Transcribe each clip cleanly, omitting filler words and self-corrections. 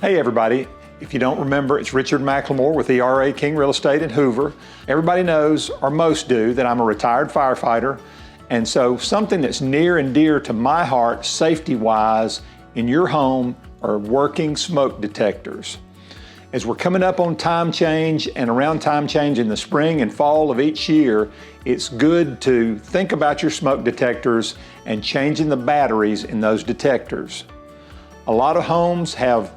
Hey everybody, if you don't remember, it's Richard McLemore with ERA King Real Estate in Hoover. Everybody knows, or most do, that I'm a retired firefighter, and so something that's near and dear to my heart, safety-wise, in your home are working smoke detectors. As we're coming up on time change and around time change in the spring and fall of each year, it's good to think about your smoke detectors and changing the batteries in those detectors. A lot of homes have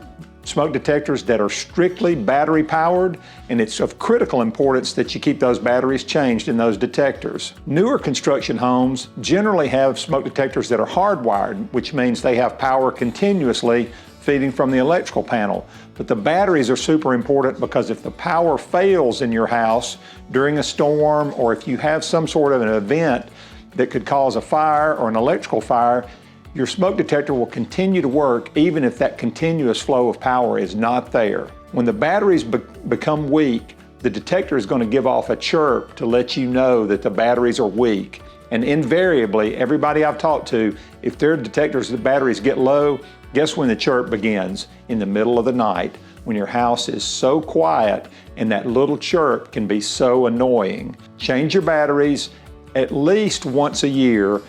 smoke detectors that are strictly battery powered, and it's of critical importance that you keep those batteries changed in those detectors. Newer construction homes generally have smoke detectors that are hardwired, which means they have power continuously feeding from the electrical panel. But the batteries are super important because if the power fails in your house during a storm, or if you have some sort of an event that could cause a fire or an electrical fire, your smoke detector will continue to work even if that continuous flow of power is not there. When the batteries become weak, the detector is going to give off a chirp to let you know that the batteries are weak. And invariably, everybody I've talked to, if their detectors, the batteries get low, guess when the chirp begins? In the middle of the night, when your house is so quiet and that little chirp can be so annoying. Change your batteries at least once a year,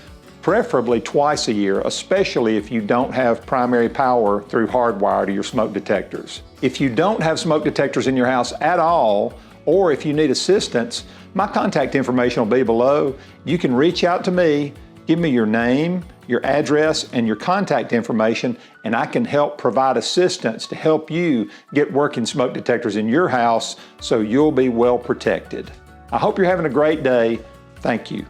preferably twice a year, especially if you don't have primary power through hardwire to your smoke detectors. If you don't have smoke detectors in your house at all, or if you need assistance, my contact information will be below. You can reach out to me, give me your name, your address, and your contact information, and I can help provide assistance to help you get working smoke detectors in your house so you'll be well protected. I hope you're having a great day. Thank you.